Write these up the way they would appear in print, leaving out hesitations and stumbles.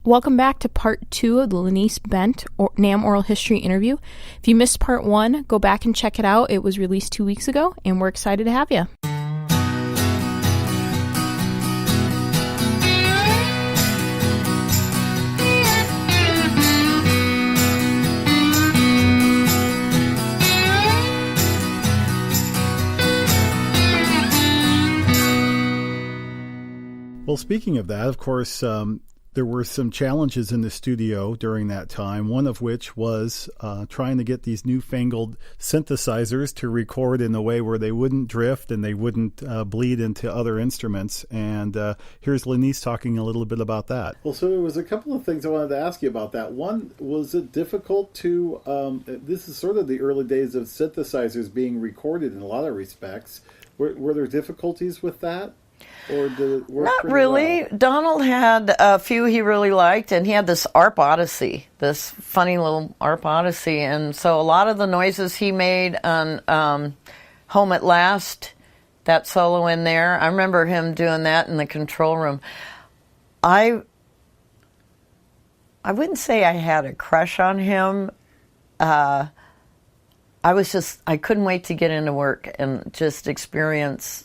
Welcome back to part 2 of the Lenise Bent NAMM Oral History interview. If you missed part 1, go back and check it out. It was released 2 weeks ago, and we're excited to have you. Well, speaking of that, of course, there were some challenges in the studio during that time, one of which was trying to get these newfangled synthesizers to record in a way where they wouldn't drift and they wouldn't bleed into other instruments. And here's Lenise talking a little bit about that. Well, so there was a couple of things I wanted to ask you about that. One, was it difficult to, this is sort of the early days of synthesizers being recorded in a lot of respects. Were there difficulties with that? Or did it work? Not really. Well? Donald had a few he really liked, and he had this ARP Odyssey, this funny little ARP Odyssey. And so a lot of the noises he made on Home at Last, that solo in there, I remember him doing that in the control room. I wouldn't say I had a crush on him. I couldn't wait to get into work and just experience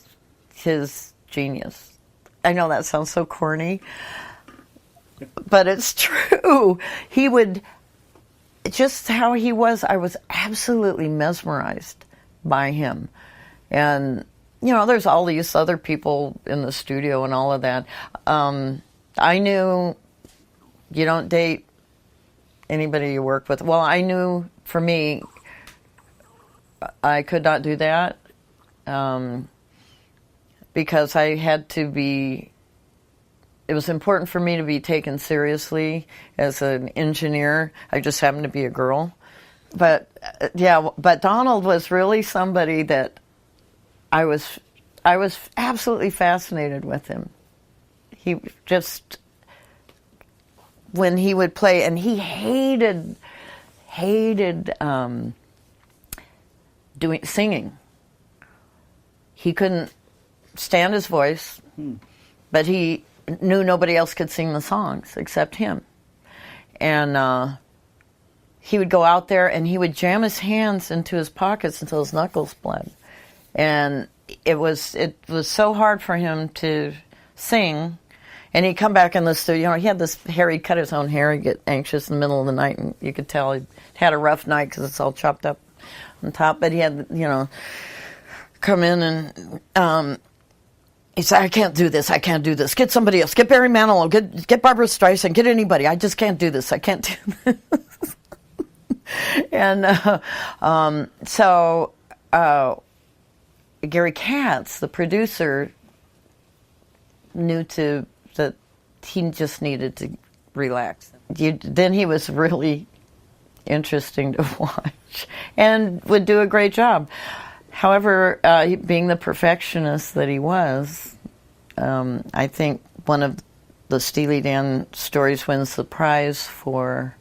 his genius. I know that sounds so corny, but it's true. He would, just how he was, I was absolutely mesmerized by him. And, you know, there's all these other people in the studio and all of that. I knew you don't date anybody you work with. Well, I knew for me, I could not do that. Because I had to be, it was important for me to be taken seriously as an engineer. I just happened to be a girl. But, but Donald was really somebody that I was absolutely fascinated with him. He just, when he would play, and he hated singing. He couldn't stand his voice, but he knew nobody else could sing the songs except him. And he would go out there and he would jam his hands into his pockets until his knuckles bled. And it was so hard for him to sing. And he'd come back in the studio. You know, he had this hair. He'd cut his own hair. He'd get anxious in the middle of the night, and you could tell he'd had a rough night because it's all chopped up on top. But he had, you know, come in and he said, I can't do this. Get somebody else. Get Barry Manilow. Get Barbara Streisand. Get anybody. I just can't do this. I can't do this. And so Gary Katz, the producer, knew that he just needed to relax. Then he was really interesting to watch and would do a great job. However, being the perfectionist that he was, I think one of the Steely Dan stories wins the prize for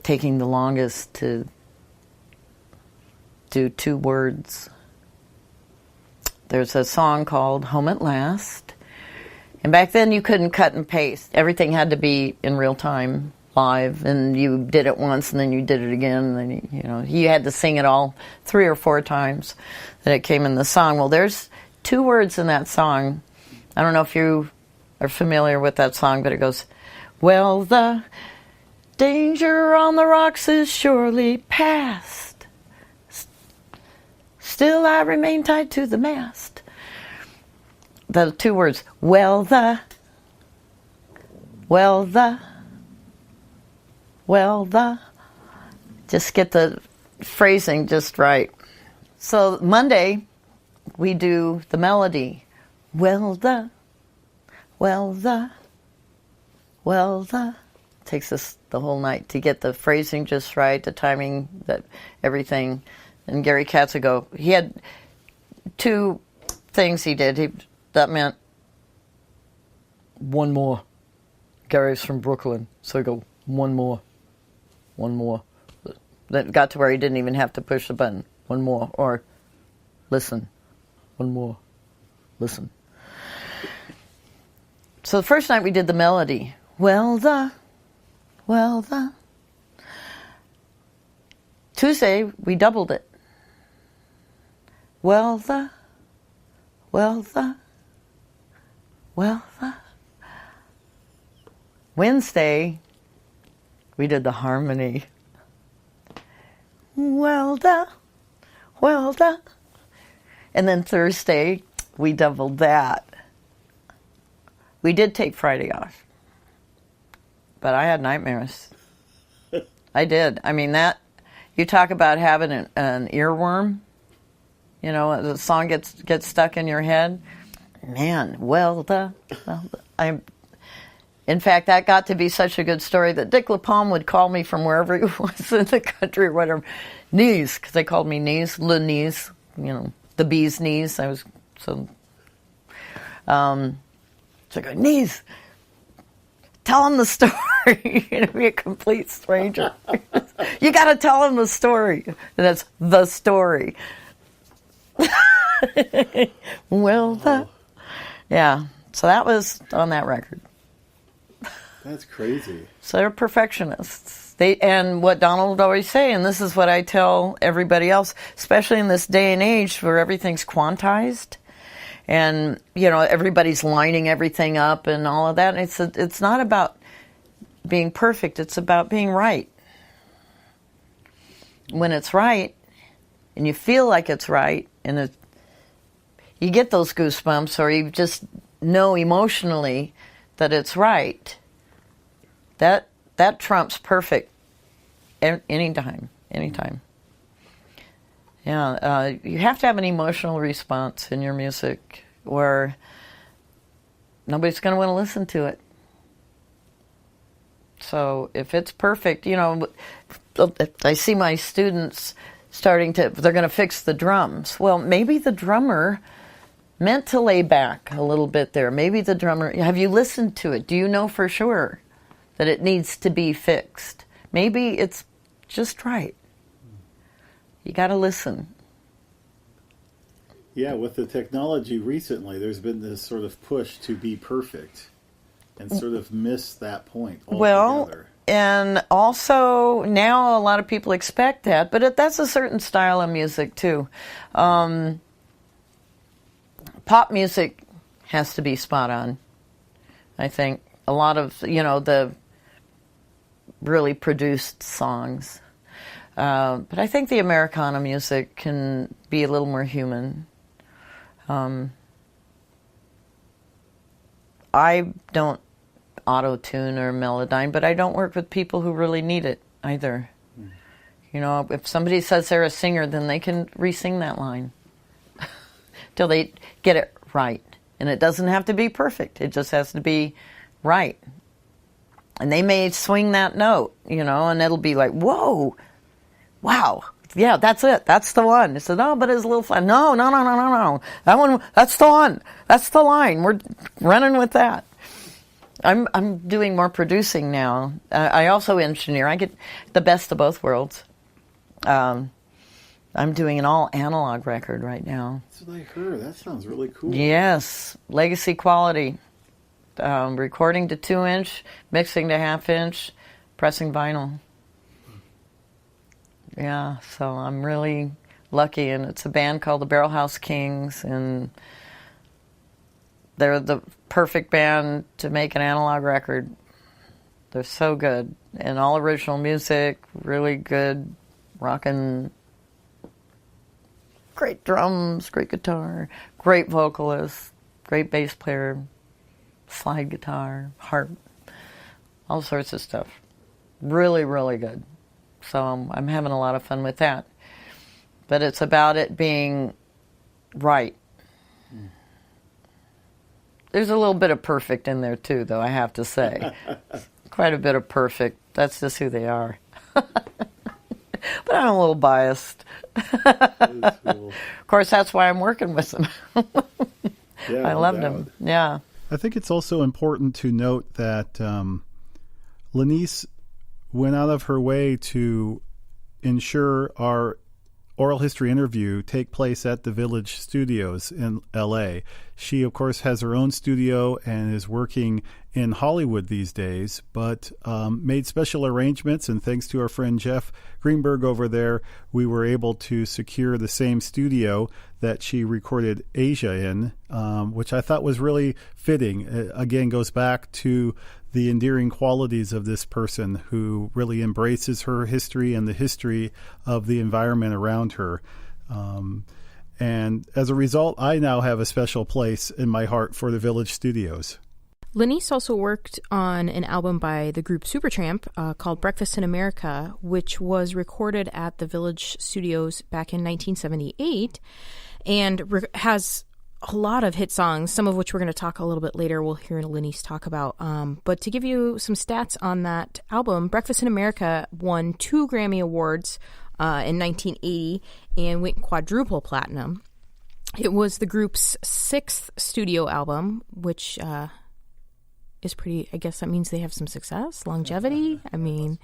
taking the longest to do 2 words. There's a song called Home at Last, and back then you couldn't cut and paste. Everything had to be in real time. Live, and you did it once and then you did it again, and then you had to sing it all 3 or 4 times that it came in the song. Well, there's 2 words in that song. I don't know if you are familiar with that song, but it goes, well, the danger on the rocks is surely past, still I remain tied to the mast. The 2 words, just get the phrasing just right. So Monday, we do the melody. Takes us the whole night to get the phrasing just right, the timing, that everything. And Gary Katz would go, he had 2 things he did. That meant one more. Gary's from Brooklyn, so he'd go, one more. That got to where he didn't even have to push the button. One more. Or listen. One more. Listen. So the first night we did the melody. Well, the. Tuesday, we doubled it. Well, the. Wednesday, we did the harmony. Well, the. And then Thursday, we doubled that. We did take Friday off. But I had nightmares. I did. I mean, that, you talk about having an earworm, you know, the song gets stuck in your head. Man, in fact, that got to be such a good story that Dick LaPalme would call me from wherever he was in the country or whatever. Knees, because they called me Knees, Lenise, you know, the bee's knees. I was so... so I go, Knees, tell him the story. You're going to be a complete stranger. You got to tell him the story. And that's the story. Yeah. So that was on that record. That's crazy. So they're perfectionists. And what Donald would always say, and this is what I tell everybody else, especially in this day and age where everything's quantized, and you know everybody's lining everything up and all of that. It's not about being perfect. It's about being right. When it's right, and you feel like it's right, and you get those goosebumps, or you just know emotionally that it's right. That trumps perfect anytime. Yeah, you have to have an emotional response in your music, or nobody's going to want to listen to it. So if it's perfect, you know, I see my students they're going to fix the drums. Well, maybe the drummer meant to lay back a little bit there. Maybe the drummer, have you listened to it? Do you know for sure that it needs to be fixed? Maybe it's just right. You got to listen. Yeah, with the technology recently, there's been this sort of push to be perfect and sort of miss that point altogether. Well, and also now a lot of people expect that, but that's a certain style of music too. Pop music has to be spot on, I think. A lot of, you know, the really produced songs. But I think the Americana music can be a little more human. I don't auto-tune or melodyne, but I don't work with people who really need it either. You know, if somebody says they're a singer, then they can re-sing that line till they get it right. And it doesn't have to be perfect. It just has to be right. And they may swing that note, you know, and it'll be like, whoa, wow, yeah, that's it. That's the one. I said, no, but it's a little flat. No. That one, that's the one. That's the line. We're running with that. I'm doing more producing now. I also engineer. I get the best of both worlds. I'm doing an all analog record right now. That's what I heard. That sounds really cool. Yes, legacy quality. Recording to 2-inch, mixing to 1/2-inch, pressing vinyl. Yeah, so I'm really lucky, and it's a band called the Barrel House Kings, and they're the perfect band to make an analog record. They're so good, and all original music, really good, rockin', great drums, great guitar, great vocalist, great bass player, slide guitar, harp, all sorts of stuff. Really, really good. So I'm having a lot of fun with that. But it's about it being right. There's a little bit of perfect in there too, though, I have to say. Quite a bit of perfect. That's just who they are. But I'm a little biased. That is cool. Of course, that's why I'm working with them. Yeah, I loved them. Yeah. I think it's also important to note that Lenise went out of her way to ensure our oral history interview take place at the Village Studios in L.A. She, of course, has her own studio and is working in Hollywood these days, but made special arrangements, and thanks to our friend Jeff Greenberg over there, we were able to secure the same studio that she recorded Asia in, which I thought was really fitting. It, again, goes back to the endearing qualities of this person who really embraces her history and the history of the environment around her. And as a result, I now have a special place in my heart for the Village Studios. Lenise also worked on an album by the group Supertramp called Breakfast in America, which was recorded at the Village Studios back in 1978 and has a lot of hit songs, some of which we're going to talk a little bit later. We'll hear Lenise talk about. But to give you some stats on that album, Breakfast in America won 2 Grammy Awards in 1980 and went quadruple platinum. It was the group's 6th studio album, which is pretty, I guess that means they have some success, longevity. I mean,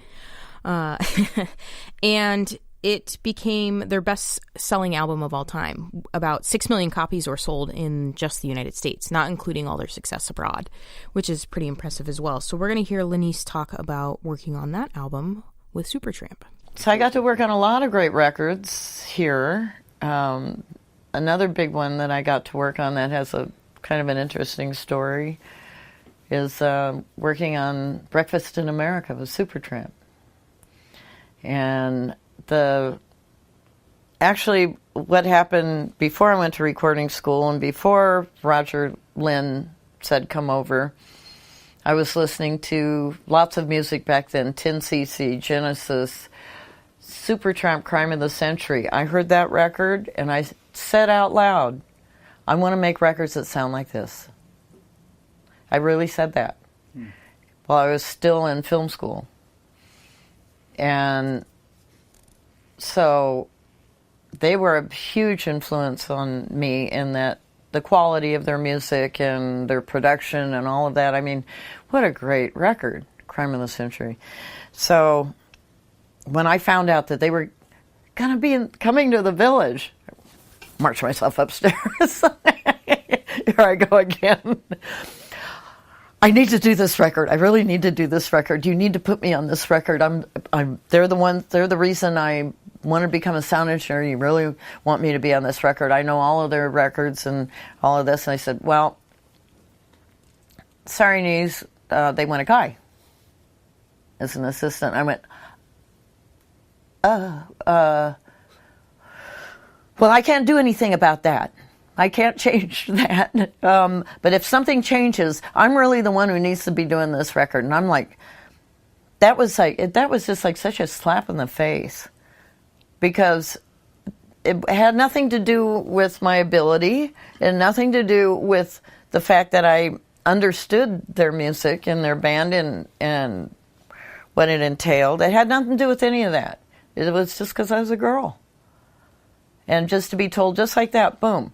and it became their best-selling album of all time. About 6 million copies were sold in just the United States, not including all their success abroad, which is pretty impressive as well. So we're going to hear Lenise talk about working on that album with Supertramp. So I got to work on a lot of great records here. Another big one that I got to work on that has a kind of an interesting story is working on Breakfast in America with Supertramp. And actually what happened before I went to recording school and before Roger Lynn said come over, I was listening to lots of music back then, 10cc, Genesis, Supertramp, Crime of the Century. I heard that record and I said out loud, I want to make records that sound like this. I really said that while I was still in film school. And so they were a huge influence on me in that the quality of their music and their production and all of that. I mean, what a great record, Crime of the Century. So when I found out that they were going to be coming to the Village, I marched myself upstairs. Here I go again. I need to do this record. I really need to do this record. You need to put me on this record. They're the reason I want to become a sound engineer. You really want me to be on this record. I know all of their records and all of this. And I said, well, sorry, Nise, they want a guy as an assistant. I went, well, I can't do anything about that. I can't change that. But if something changes, I'm really the one who needs to be doing this record. And I'm like, that was just like such a slap in the face, because it had nothing to do with my ability and nothing to do with the fact that I understood their music and their band and what it entailed. It had nothing to do with any of that. It was just because I was a girl. And just to be told just like that, boom.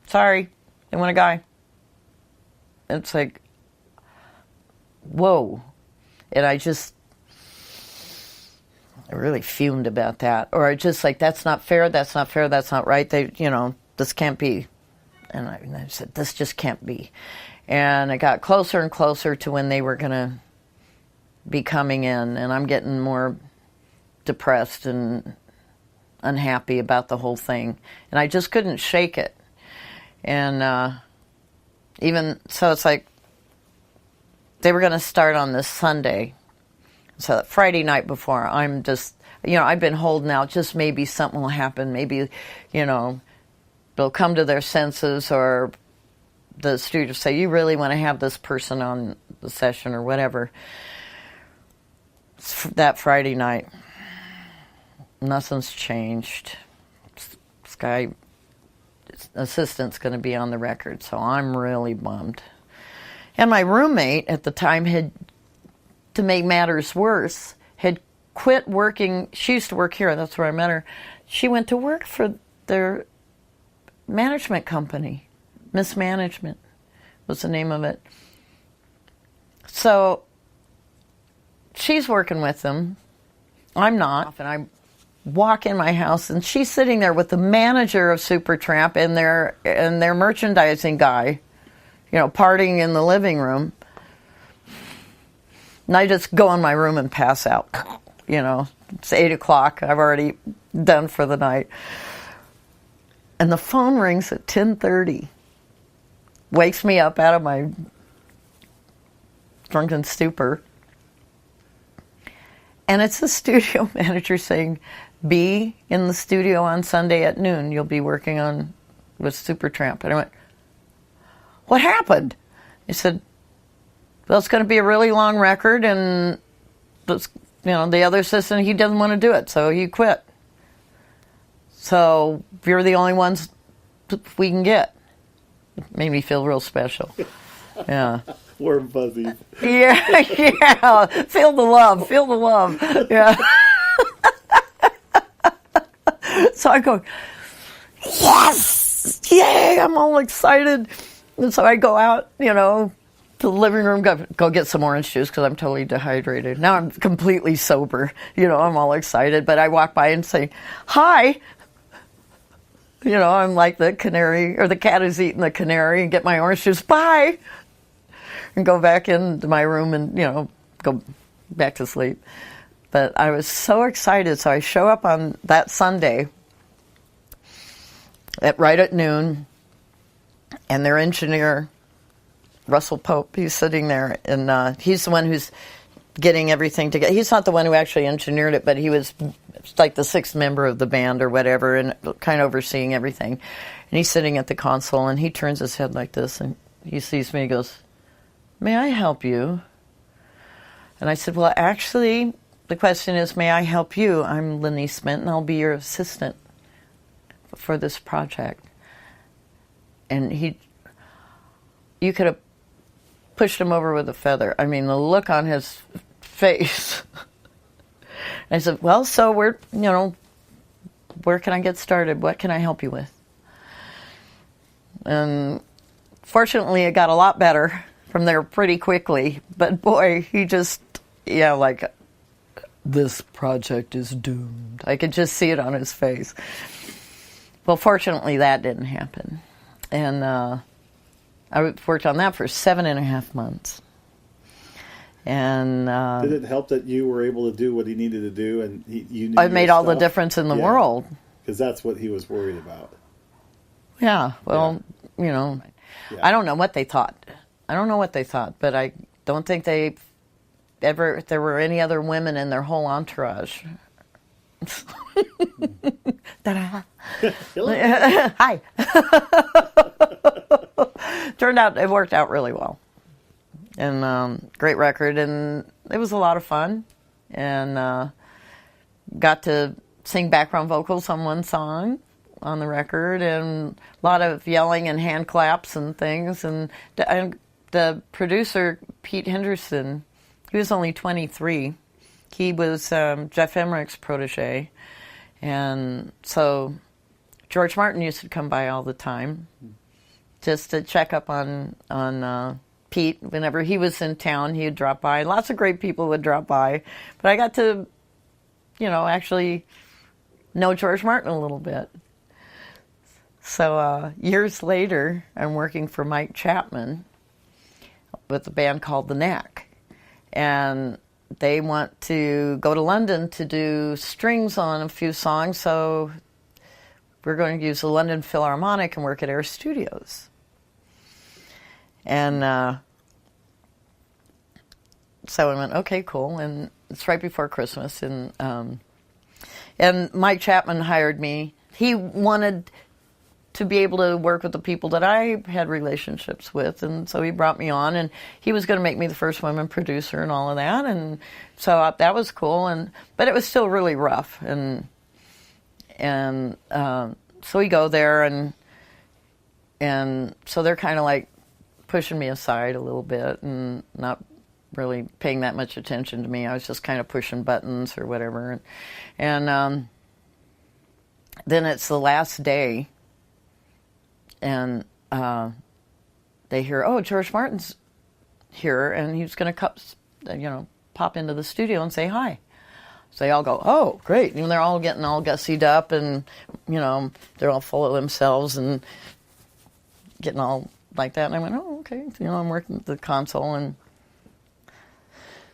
Sorry, they want a guy. It's like, whoa. And I really fumed about that. Or I just like, that's not fair, that's not fair, that's not right. This can't be. And I said, this just can't be. And it got closer and closer to when they were going to be coming in. And I'm getting more depressed and unhappy about the whole thing. And I just couldn't shake it. And even so, it's like they were going to start on this Sunday. So that Friday night before, I'm just, I've been holding out. Just maybe something will happen. Maybe, they'll come to their senses, or the studio say, you really want to have this person on the session or whatever. That Friday night, nothing's changed. This guy, assistant's going to be on the record, so I'm really bummed. And my roommate at the time had, to make matters worse, had quit working. She used to work here. That's where I met her. She went to work for their management company. Mismanagement was the name of it. So she's working with them. I'm not. And walk in my house, and she's sitting there with the manager of Supertramp and their merchandising guy, partying in the living room. And I just go in my room and pass out. It's 8 o'clock. I've already done for the night. And the phone rings at 10:30. Wakes me up out of my drunken stupor. And it's the studio manager saying, be in the studio on Sunday at noon. You'll be working with Supertramp. And I went, what happened? He said, well, it's going to be a really long record, and the other assistant, he doesn't want to do it, so he quit. So you're the only ones we can get. It made me feel real special. Yeah. Warm fuzzies. Yeah. Feel the love. Yeah. So I go, yes! Yay! I'm all excited. And so I go out, to the living room, go get some orange juice because I'm totally dehydrated. Now I'm completely sober. I'm all excited. But I walk by and say, hi. I'm like the canary, or the cat is eating the canary, and get my orange juice. Bye! And go back into my room and, go back to sleep. But I was so excited. So I show up on that Sunday right at noon, and their engineer, Russell Pope, he's sitting there, and he's the one who's getting everything together. He's not the one who actually engineered it, but he was like the sixth member of the band or whatever, and kind of overseeing everything. And he's sitting at the console, and he turns his head like this, and he sees me, he goes, may I help you? And I said, well, actually, the question is, may I help you? I'm Lenise Bent, and I'll be your assistant for this project. And you could have pushed him over with a feather. I mean, the look on his face. And I said, well, so where can I get started? What can I help you with? And fortunately, it got a lot better from there pretty quickly. But boy, he just, this project is doomed. I could just see it on his face. Well, fortunately, that didn't happen. And I worked on that for 7.5 months. And did it help that you were able to do what he needed to do, and you knew it made all the difference in the world? Because that's what he was worried about. Yeah. Well, I don't know what they thought. But I don't think there were any other women in their whole entourage. Ta-da. Hi. Turned out it worked out really well, and great record, and it was a lot of fun, and got to sing background vocals on one song on the record, and a lot of yelling and hand claps and things. And the producer, Pete Henderson, he was only 23. He was Jeff Emmerich's protege, and so George Martin used to come by all the time just to check up on Pete. Whenever he was in town, he would drop by. Lots of great people would drop by, but I got to, actually know George Martin a little bit. So years later, I'm working for Mike Chapman with a band called the Knack, and they want to go to London to do strings on a few songs, so we're going to use the London Philharmonic and work at Air Studios. And so I went, okay, cool. And it's right before Christmas, and Mike Chapman hired me. He wanted to be able to work with the people that I had relationships with, and so he brought me on, and he was going to make me the first woman producer and all of that, and so that was cool, but it was still really rough, and so we go there, and so they're kind of like pushing me aside a little bit and not really paying that much attention to me. I was just kind of pushing buttons or whatever, and then it's the last day. And they hear, oh, George Martin's here, and he's going to pop into the studio and say hi. So they all go, oh, great. And they're all getting all gussied up and, they're all full of themselves and getting all like that. And I went, oh, okay. I'm working at the console. And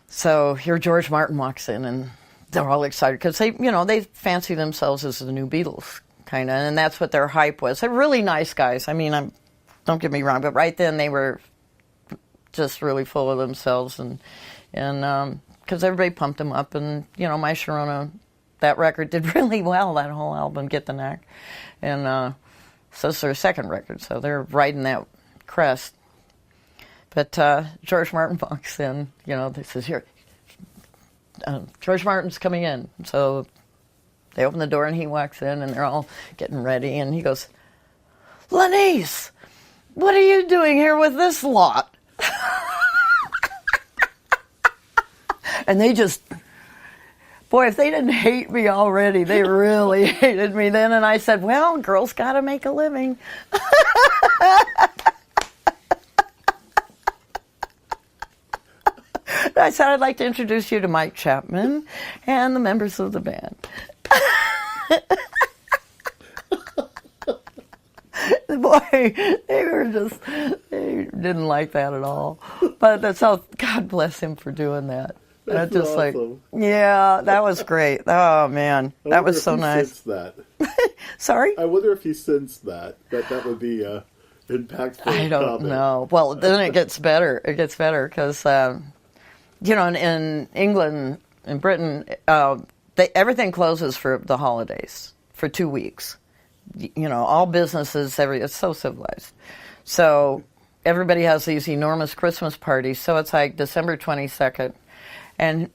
so here George Martin walks in and they're all excited because they fancy themselves as the new Beatles, kind of. And that's what their hype was. They're really nice guys. I mean, don't get me wrong, but right then they were just really full of themselves. And because everybody pumped them up, and My Sharona, that record did really well. That whole album, Get the Knack, and so it's their second record. So they're riding that crest. But George Martin walks in. This is here. George Martin's coming in. So they open the door and he walks in, and they're all getting ready. And he goes, "Lenise, what are you doing here with this lot?" And they just, boy, if they didn't hate me already, they really hated me then. And I said, well, girls got to make a living. I said, I'd like to introduce you to Mike Chapman and the members of the band. Boy, they didn't like that at all. But that's how, God bless him for doing that. That's just awesome. Yeah, that was great. Oh, man, that was so nice. Sensed that. Sorry? I wonder if he sensed that would be impactful. I don't know. Well, then it gets better. It gets better because, in England, in Britain, everything closes for the holidays for 2 weeks. All businesses, it's so civilized. So everybody has these enormous Christmas parties. So it's like December 22nd. And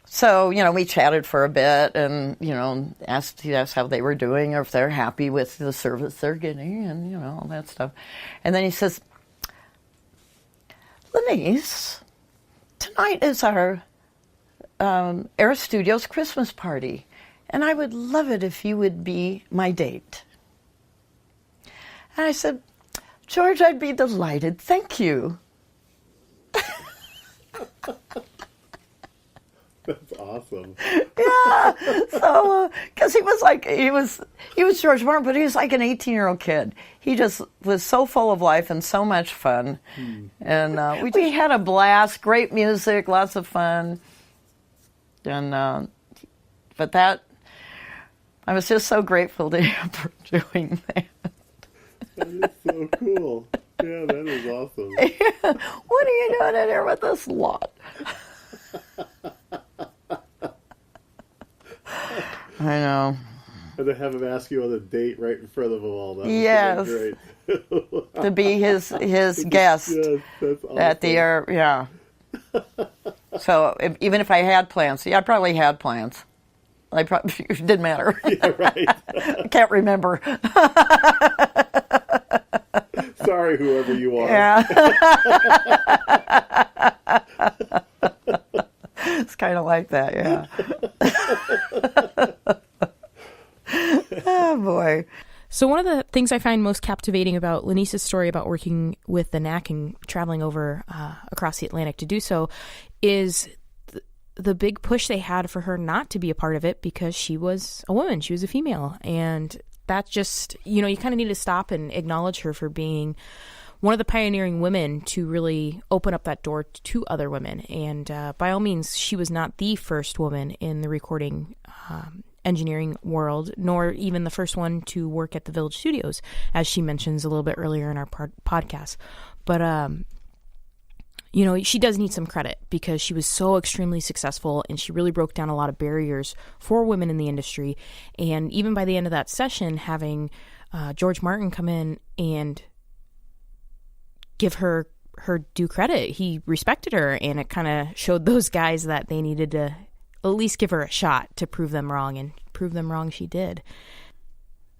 so, we chatted for a bit and, he asked how they were doing or if they're happy with the service they're getting and, all that stuff. And then he says, Lenise, tonight is our Air Studios Christmas party, and I would love it if you would be my date. And I said, George, I'd be delighted. Thank you. That's awesome. Yeah. So, because he was George Martin, but he was like an 18-year-old kid. He just was so full of life and so much fun. And we had a blast, great music, lots of fun. And, but I was just so grateful to him for doing that. That is so cool. Yeah, that is awesome. Yeah. What are you doing in here with this lot? I know. And to have him ask you on a date right in front of them all. That Yes. Great. To be his guest Yes, that's awesome. at the air, yeah. So even if I had plans, I probably had plans. It didn't matter. Yeah, right. I can't remember. Sorry, whoever you are. Yeah. It's kind of like that, yeah. Oh, boy. So one of the things I find most captivating about Lenise's story about working with the Knack and traveling over across the Atlantic to do so is the big push they had for her not to be a part of it because she was a woman, she was a female. And that just, you kind of need to stop and acknowledge her for being one of the pioneering women to really open up that door to other women. And by all means, she was not the first woman in the recording engineering world, nor even the first one to work at the Village Studios, as she mentions a little bit earlier in our podcast. But, she does need some credit because she was so extremely successful and she really broke down a lot of barriers for women in the industry. And even by the end of that session, having George Martin come in and give her due credit, he respected her, and it kind of showed those guys that they needed to at least give her a shot to prove them wrong, and prove them wrong she did.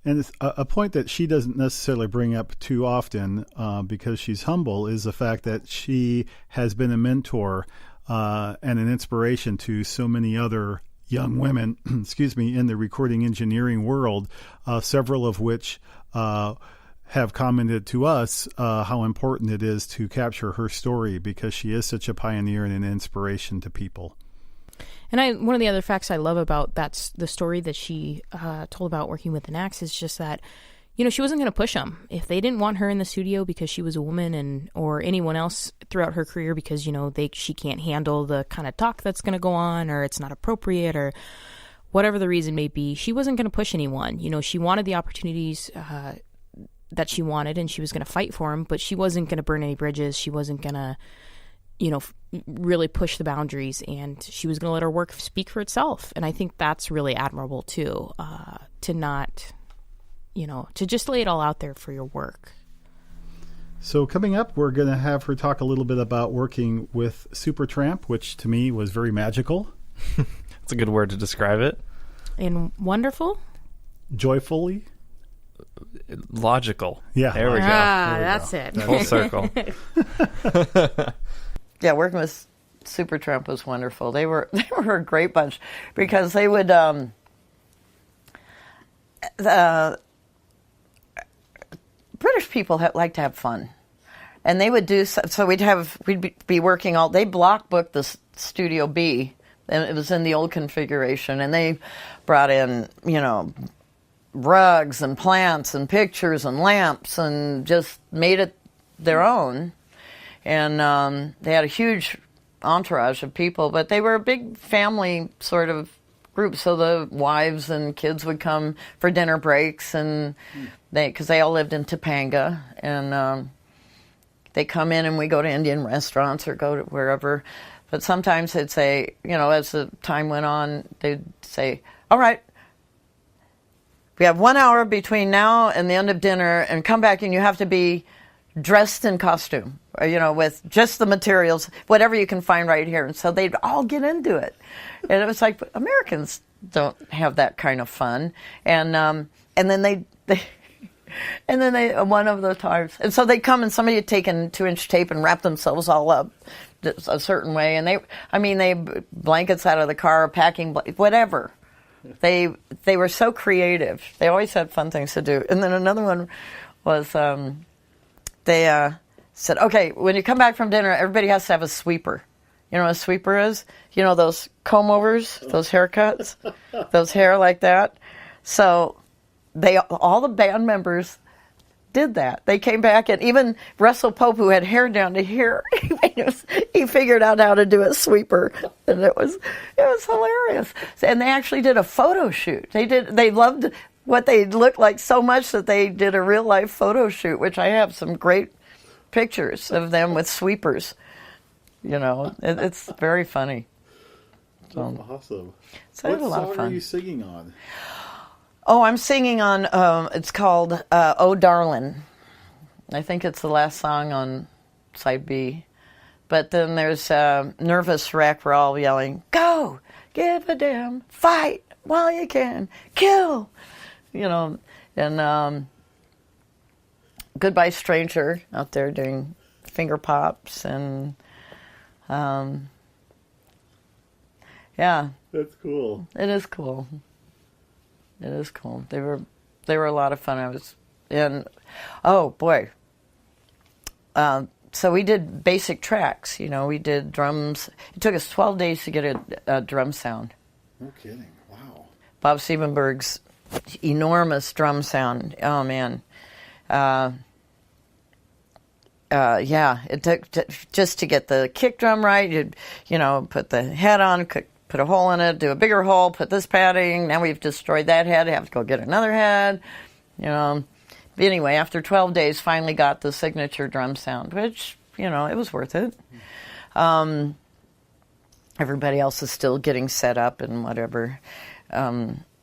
And it's a point that she doesn't necessarily bring up too often because she's humble is the fact that she has been a mentor and an inspiration to so many other young women, in the recording engineering world, several of which have commented to us how important it is to capture her story because she is such a pioneer and an inspiration to people. And one of the other facts I love about the story that she told about working with the Knacks is just that, she wasn't going to push them. If they didn't want her in the studio because she was a woman or anyone else throughout her career because, she can't handle the kind of talk that's going to go on, or it's not appropriate, or whatever the reason may be, she wasn't going to push anyone. She wanted the opportunities that she wanted, and she was going to fight for them, but she wasn't going to burn any bridges. She wasn't going to really push the boundaries, and she was going to let her work speak for itself. And I think that's really admirable too, to not, to just lay it all out there for your work. So coming up, we're going to have her talk a little bit about working with Supertramp, which to me was very magical. That's a good word to describe it. And wonderful? Joyfully? Logical. Yeah. There we go. That's it. Full circle. Yeah, working with Supertramp was wonderful. They were a great bunch because they would British people like to have fun, and they would do so. We'd be working all. They block booked the Studio B, and it was in the old configuration, and they brought in rugs and plants and pictures and lamps and just made it their own. And they had a huge entourage of people, but they were a big family sort of group. So the wives and kids would come for dinner breaks, and because they all lived in Topanga, and they come in and we go to Indian restaurants or go to wherever. But sometimes they'd say, as the time went on, they'd say, all right, we have 1 hour between now and the end of dinner, and come back and you have to be dressed in costume, or, with just the materials, whatever you can find right here. And so they'd all get into it. And it was like, Americans don't have that kind of fun. And then they one of the times, and so they come and somebody had taken 2-inch tape and wrapped themselves all up a certain way. And they blankets out of the car, packing, whatever. They were so creative. They always had fun things to do. And then another one was, they said, okay, when you come back from dinner, everybody has to have a sweeper. You know what a sweeper is? Those comb-overs, those haircuts, those hair like that. So all the band members did that. They came back, and even Russell Pope, who had hair down to here, he figured out how to do a sweeper, and it was hilarious. And they actually did a photo shoot. They loved what they looked like so much that they did a real life photo shoot, which I have some great pictures of them with sweepers. It's very funny. That's awesome. So what a lot of song fun. are you singing on? Oh, I'm singing on, it's called Oh Darlin'. I think it's the last song on side B. But then there's Nervous Wreck. We're all yelling, go, give a damn, fight while you can, kill. And Goodbye Stranger out there doing finger pops. And yeah. That's cool. It is cool. It is cool. They were a lot of fun. Oh boy. So we did basic tracks. We did drums. It took us 12 days to get a drum sound. No kidding. Wow. Bob Siebenberg's enormous drum sound. Oh man. Yeah. It took just to get the kick drum right. You'd put the head on. Put a hole in it, do a bigger hole, put this padding. Now we've destroyed that head, have to go get another head. But anyway, after 12 days, finally got the signature drum sound, which, it was worth it. Everybody else is still getting set up and whatever. So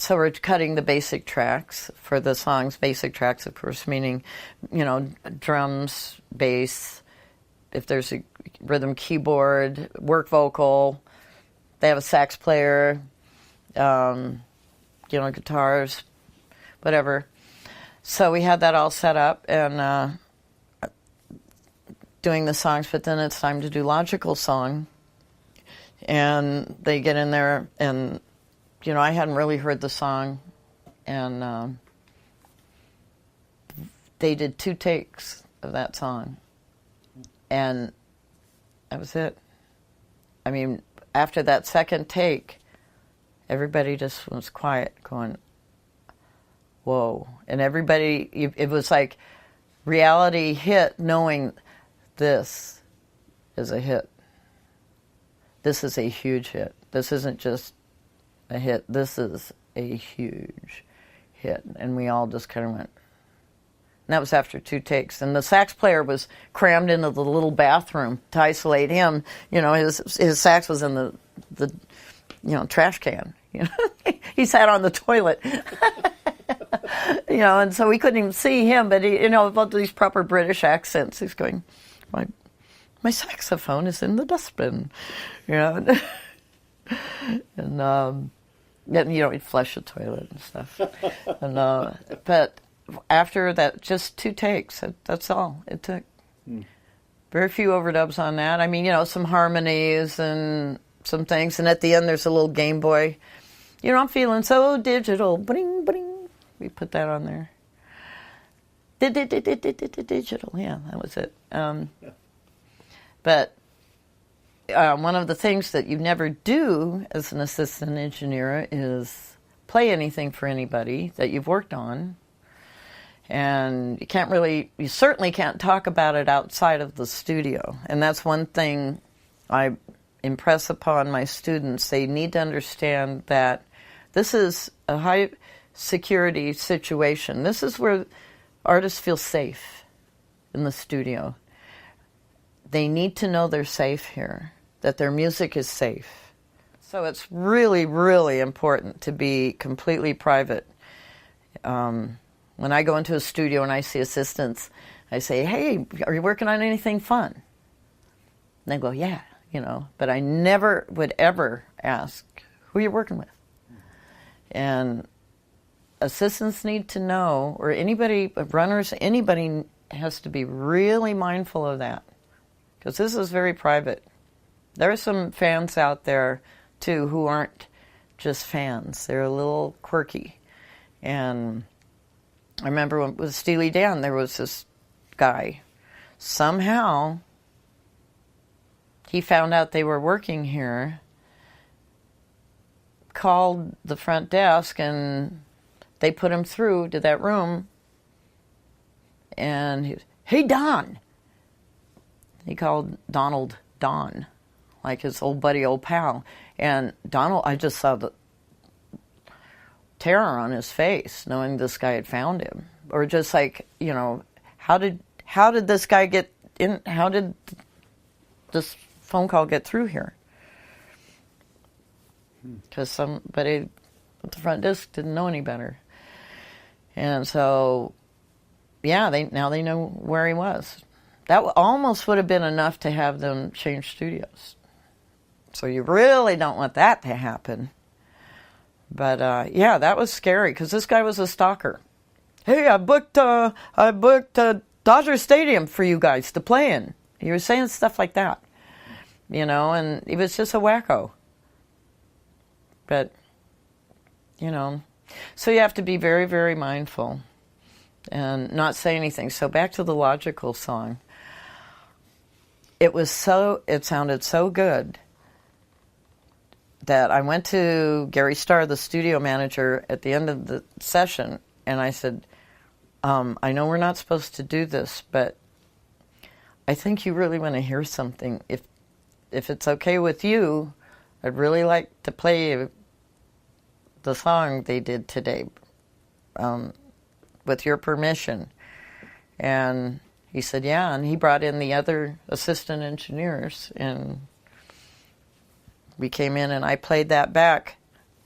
we're cutting the basic tracks for the songs. Basic tracks, of course, meaning, drums, bass, if there's a rhythm keyboard, work vocal, they have a sax player, guitars, whatever. So we had that all set up and doing the songs, but then it's time to do logical song. And they get in there and, I hadn't really heard the song, and they did 2 takes of that song. And that was it. I mean, after that second take, everybody just was quiet, going, whoa. And everybody, it was like reality hit, knowing this is a hit. This is a huge hit. This isn't just a hit. This is a huge hit. And we all just kind of went. And that was after 2 takes. And the sax player was crammed into the little bathroom to isolate him. You know, his sax was in the trash can. You know, he sat on the toilet. You know, and so we couldn't even see him. But he, about these proper British accents, he's going, my saxophone is in the dustbin. You know, and he'd flush the toilet and stuff. And but after that, just 2 takes. That's all it took. Very few overdubs on that. I mean, some harmonies and some things. And at the end, there's a little Game Boy. I'm feeling so digital. Bling, bling. We put that on there. Digital. Yeah, that was it. But one of the things that you never do as an assistant engineer is play anything for anybody that you've worked on. And you certainly can't talk about it outside of the studio. And that's one thing I impress upon my students. They need to understand that this is a high security situation. This is where artists feel safe in the studio. They need to know they're safe here, that their music is safe. So it's really, really important to be completely private. When I go into a studio and I see assistants, I say, hey, are you working on anything fun? And they go, yeah, but I never would ever ask, who are you working with? And assistants need to know, or anybody, runners, anybody has to be really mindful of that. Because this is very private. There are some fans out there, too, who aren't just fans. They're a little quirky. And I remember with Steely Dan, there was this guy. Somehow, he found out they were working here, called the front desk, and they put him through to that room. And he was, hey, Don. He called Donald Don, like his old buddy, old pal. And Donald, I just saw the terror on his face, knowing this guy had found him. Or just like, how did this guy get in? How did this phone call get through here? Because somebody at the front desk didn't know any better. And so, yeah, now they know where he was. That almost would have been enough to have them change studios. So you really don't want that to happen. But yeah, that was scary because this guy was a stalker. Hey, I booked Dodger Stadium for you guys to play in. He was saying stuff like that, and he was just a wacko. But, so you have to be very, very mindful and not say anything. So back to the Logical song. It sounded so good that I went to Gary Starr, the studio manager, at the end of the session, and I said, I know we're not supposed to do this, but I think you really want to hear something. If it's okay with you, I'd really like to play the song they did today, with your permission. And he said, yeah, and he brought in the other assistant engineers, and we came in and I played that back,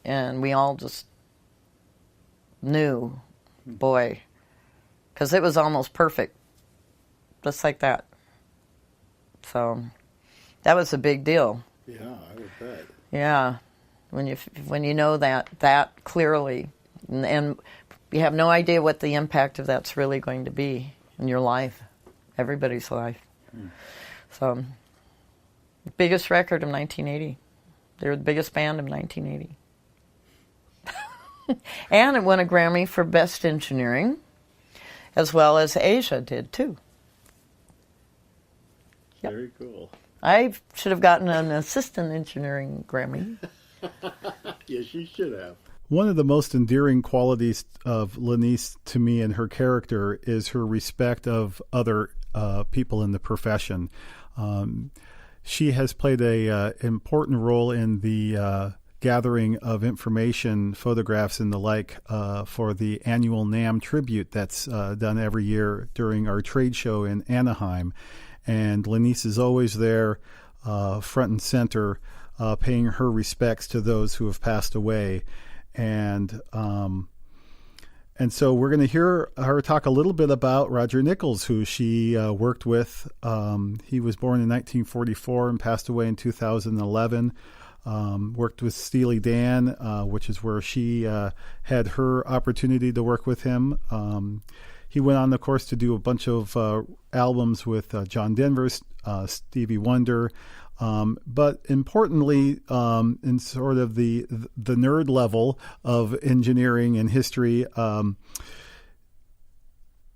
and we all just knew, boy, because it was almost perfect, just like that. So that was a big deal. Yeah, I would bet. Yeah, when you know that clearly, and you have no idea what the impact of that's really going to be in your life, everybody's life. So, biggest record of 1980. They were the biggest band of 1980. And it won a Grammy for Best Engineering, as well as Asia did, too. Yep. Very cool. I should have gotten an assistant engineering Grammy. Yes, you should have. One of the most endearing qualities of Lenise to me and her character is her respect of other people in the profession. She has played a important role in the gathering of information, photographs, and the like for the annual NAMM tribute that's done every year during our trade show in Anaheim. And Lenise is always there, front and center, paying her respects to those who have passed away. And so we're going to hear her talk a little bit about Roger Nichols, who she worked with. He was born in 1944 and passed away in 2011. Worked with Steely Dan, which is where she had her opportunity to work with him. He went on, of course, to do a bunch of albums with John Denver, Stevie Wonder. But importantly, in sort of the nerd level of engineering and history,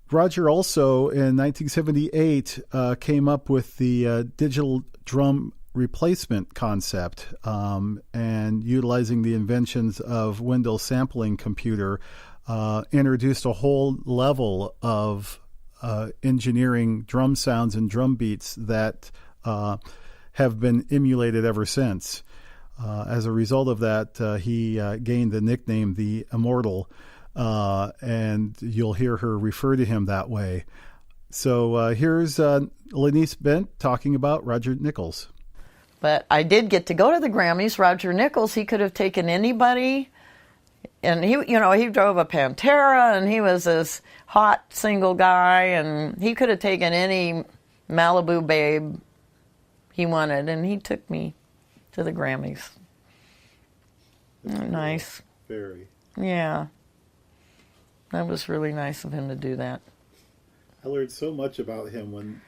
Roger also in 1978 came up with the digital drum replacement concept, and utilizing the inventions of Wendell's sampling computer, introduced a whole level of engineering drum sounds and drum beats that have been emulated ever since. As a result of that, he gained the nickname the Immortal, and you'll hear her refer to him that way. So here's Lenise Bent talking about Roger Nichols. But I did get to go to the Grammys. Roger Nichols, he could have taken anybody, and he drove a Pantera, and he was this hot single guy, and he could have taken any Malibu babe he wanted, and he took me to the Grammys. Nice. Very. Yeah. That was really nice of him to do that. I learned so much about him when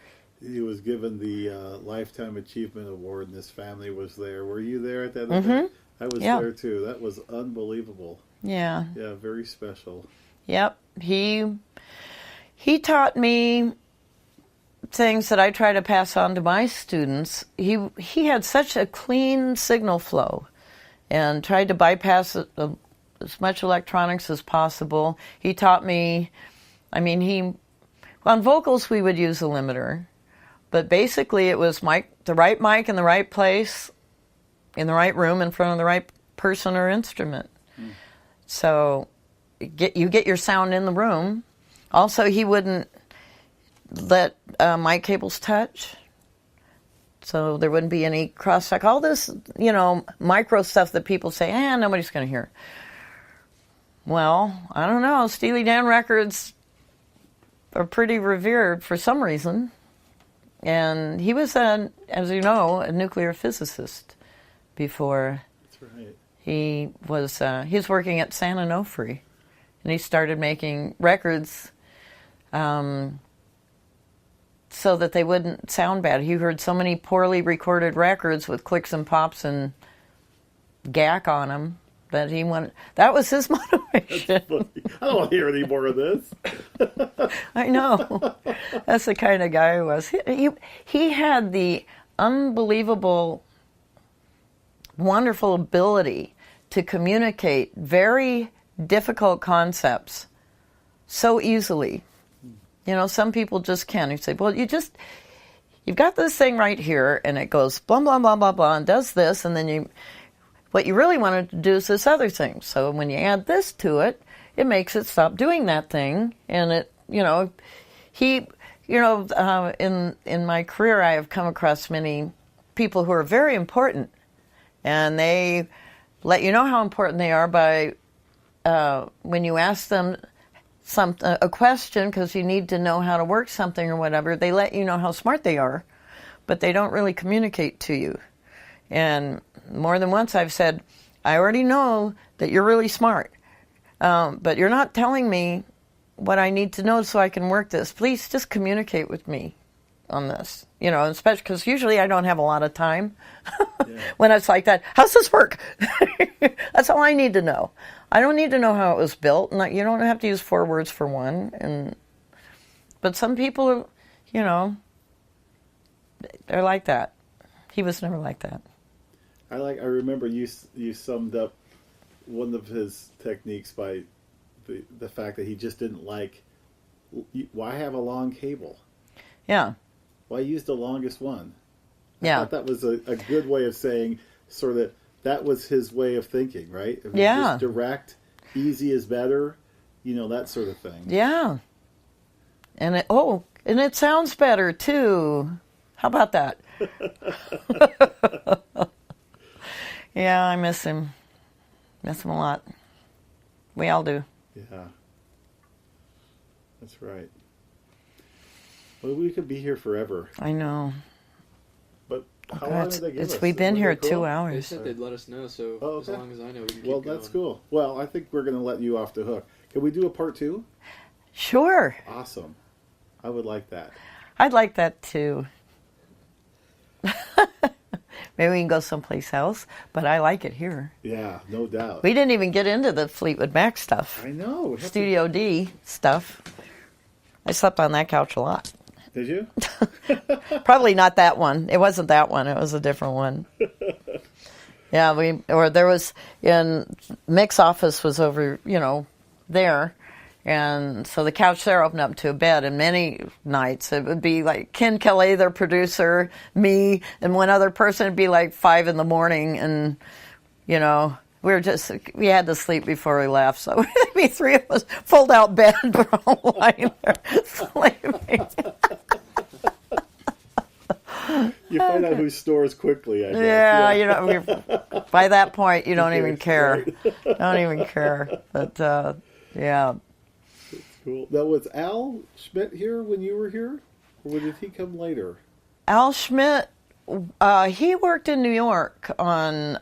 he was given the Lifetime Achievement Award, and his family was there. Were you there at that event? I was there too. That was unbelievable. Yeah. Yeah, very special. Yep. He taught me things that I try to pass on to my students. He had such a clean signal flow and tried to bypass as much electronics as possible. He taught me, on vocals we would use a limiter, but basically it was the right mic in the right place, in the right room, in front of the right person or instrument. So you get your sound in the room. Also, he wouldn't let mic cables touch, so there wouldn't be any cross-talk. All this, micro stuff that people say, nobody's going to hear. Well, I don't know. Steely Dan records are pretty revered for some reason. And he was, as you know, a nuclear physicist before. That's right. He was working at San Onofre, and he started making records so that they wouldn't sound bad. He heard so many poorly recorded records with clicks and pops and gack on them that that was his motivation. I don't want to hear any more of this. I know. That's the kind of guy he was. He had the unbelievable, wonderful ability to communicate very difficult concepts so easily. Some people just can't. You say, well, you've got this thing right here, and it goes blah, blah, blah, blah, blah, and does this, and then what you really wanted to do is this other thing. So when you add this to it, it makes it stop doing that thing. And in my career, I have come across many people who are very important, and they let you know how important they are by when you ask them a question, because you need to know how to work something or whatever, they let you know how smart they are, but they don't really communicate to you. And more than once I've said, I already know that you're really smart, but you're not telling me what I need to know so I can work this. Please just communicate with me on this. Especially because usually I don't have a lot of time when it's like that. How's this work? That's all I need to know. I don't need to know how it was built. You don't have to use 4 words for one. But some people, they're like that. He was never like that. I remember you summed up one of his techniques by the fact that he just didn't like, why have a long cable? Yeah. Why use the longest one? I Yeah. thought that was a good way of saying sort of that was his way of thinking, right? If Yeah. Just direct, easy is better, that sort of thing. Yeah. And it sounds better too. How about that? Yeah, I miss him. Miss him a lot. We all do. Yeah. That's right. Well, we could be here forever. I know. But how long did they give us? We've been here Cool? 2 They hours. said they'd let us know, so as okay. long as I know, we can keep Well, going. that's cool. Well, I think we're going to let you off the hook. Can we do a part 2? Sure. Awesome. I would like that. I'd like that too. Maybe we can go someplace else, but I like it here. Yeah, no doubt. We didn't even get into the Fleetwood Mac stuff. I know. We have Studio D stuff. I slept on that couch a lot. Did you? Probably not that one. It wasn't that one. It was a different one. Yeah, there was, in Mick's office was over, there. And so the couch there opened up to a bed, and many nights it would be like Ken Kelly, their producer, me, and one other person. It'd be like 5 a.m, and we had to sleep before we left. So it'd be 3 of us, fold out bed, lying there sleeping. You find out who snores quickly, I guess. Yeah, by that point you don't even care. Right. Don't even care. But yeah. Cool. Now, was Al Schmidt here when you were here? Or did he come later? Al Schmidt, he worked in New York on,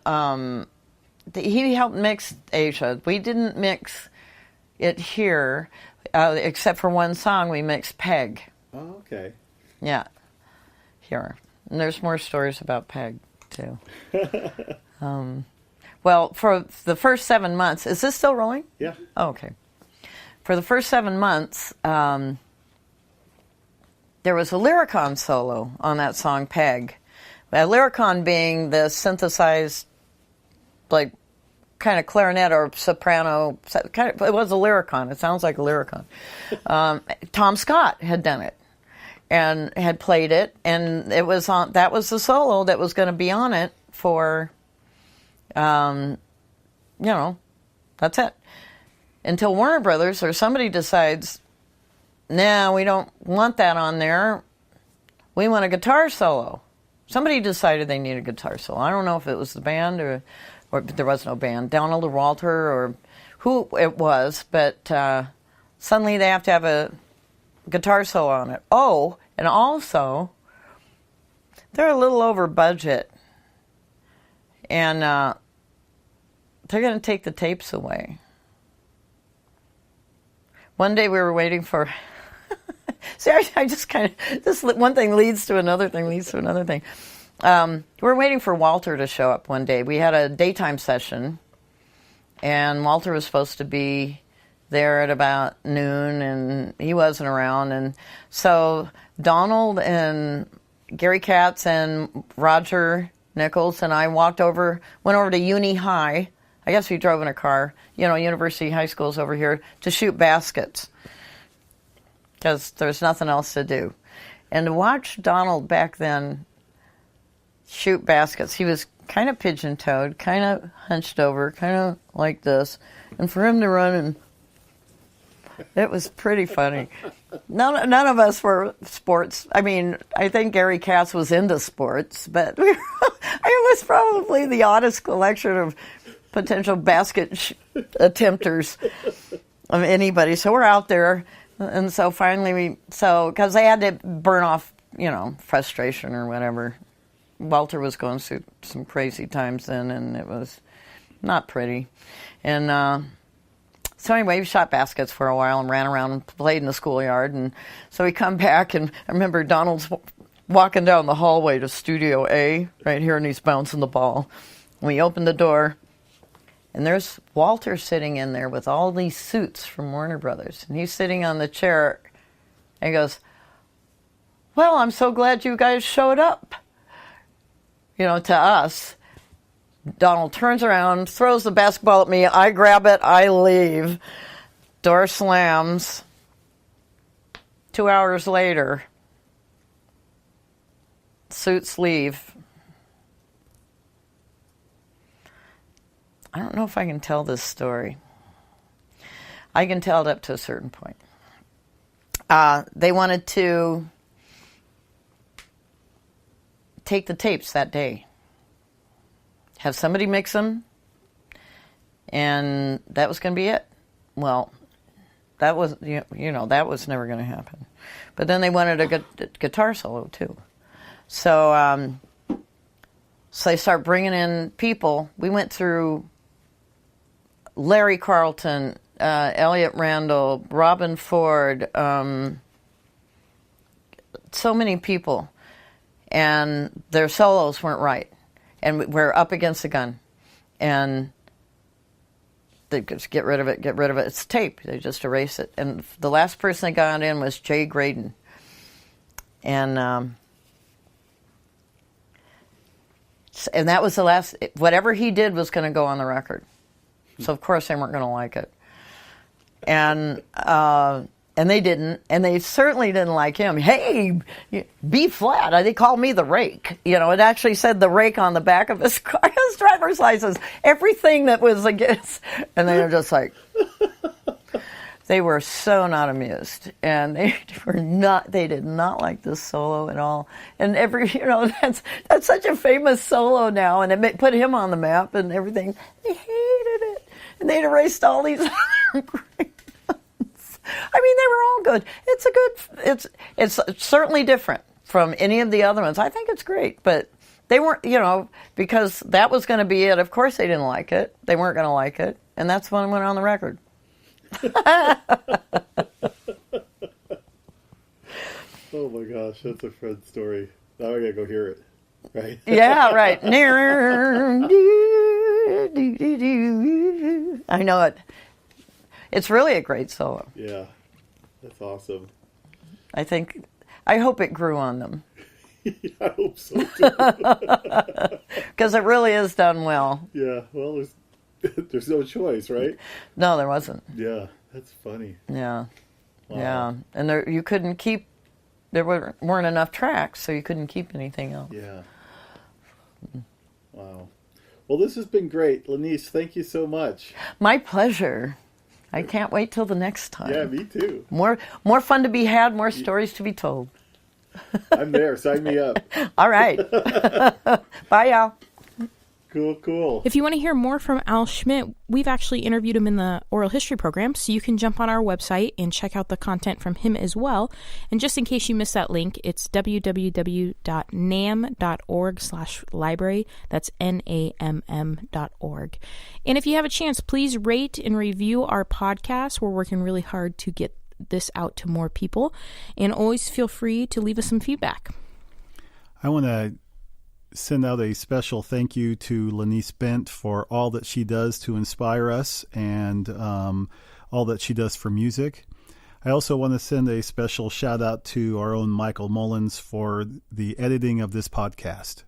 he helped mix Asia. We didn't mix it here, except for one song we mixed Peg. Oh, okay. Yeah, here. And there's more stories about Peg, too. Well, for the first 7 months, is this still rolling? Yeah. Oh, okay. For the first 7 months, there was a Lyricon solo on that song, Peg. A Lyricon being the synthesized, like, kind of clarinet or soprano. It was a Lyricon. It sounds like a Lyricon. Tom Scott had done it and had played it, and it was on. That was the solo that was going to be on it for, that's it. Until Warner Brothers or somebody decides, nah, we don't want that on there. We want a guitar solo. Somebody decided they needed a guitar solo. I don't know if it was the band or there was no band, Donald or Walter or who it was, but suddenly they have to have a guitar solo on it. Oh, and also, they're a little over budget. And they're going to take the tapes away. One day we were waiting for... See, I just kind of... This one thing leads to another thing, leads to another thing. We were waiting for Walter to show up one day. We had a daytime session, and Walter was supposed to be there at about noon, and he wasn't around. And so Donald and Gary Katz and Roger Nichols and I went over to Uni High. I guess we drove in a car. University high schools over here to shoot baskets because there's nothing else to do. And to watch Donald back then shoot baskets, he was kind of pigeon-toed, kind of hunched over, kind of like this. And for him to run, and it was pretty funny. None of us were sports. I mean, I think Gary Katz was into sports, but it was probably the oddest collection of potential basket attempters of anybody. So we're out there, and so finally because they had to burn off, frustration or whatever. Walter was going through some crazy times then, and it was not pretty. And so anyway, we shot baskets for a while and ran around and played in the schoolyard. And so we come back, and I remember Donald's walking down the hallway to Studio A right here, and he's bouncing the ball. And we opened the door, and there's Walter sitting in there with all these suits from Warner Brothers. And he's sitting on the chair, and he goes, "Well, I'm so glad you guys showed up." to us. Donald turns around, throws the basketball at me. I grab it. I leave. Door slams. 2 hours later, suits leave. I don't know if I can tell this story. I can tell it up to a certain point. They wanted to take the tapes that day, have somebody mix them, and that was going to be it. Well, that was that was never going to happen. But then they wanted a guitar solo too, so they start bringing in people. We went through Larry Carlton, Elliot Randall, Robin Ford, so many people, and their solos weren't right, and we're up against the gun, and they just get rid of it. It's tape. They just erase it. And the last person that got in was Jay Graydon, and that was the last. Whatever he did was going to go on the record. So of course they weren't going to like it, and they didn't, and they certainly didn't like him. Hey, B flat. They called me the Rake. It actually said the Rake on the back of his car, his driver's license. Everything that was against, and they were just like, they were so not amused, and they did not like this solo at all. And that's such a famous solo now, and it put him on the map and everything. They hated it. And they'd erased all these other great ones. I mean, they were all good. It's certainly different from any of the other ones. I think it's great, but they weren't, because that was going to be it. Of course they didn't like it. They weren't going to like it. And that's when it went on the record. Oh my gosh, that's a Fred story. Now I gotta go hear it. Right? Yeah, right. I know it. It's really a great solo. Yeah, that's awesome. I hope it grew on them. I hope so too. Because it really is done well. Yeah, well, there's no choice, right? No, there wasn't. Yeah, that's funny. Yeah, Wow. yeah, and you couldn't keep. There weren't enough tracks, so you couldn't keep anything else. Yeah. Wow. Well, this has been great. Lenise, thank you so much. My pleasure. I can't wait till the next time. Yeah, me too. More fun to be had, more stories to be told. I'm there. Sign me up. All right. Bye, Al. Cool. If you want to hear more from Al Schmidt, we've actually interviewed him in the Oral History program, so you can jump on our website and check out the content from him as well. And just in case you missed that link, it's www.namm.org/library. That's NAMM.org. And if you have a chance, please rate and review our podcast. We're working really hard to get this out to more people. And always feel free to leave us some feedback. I want to send out a special thank you to Lenise Bent for all that she does to inspire us and all that she does for music. I also want to send a special shout out to our own Michael Mullins for the editing of this podcast.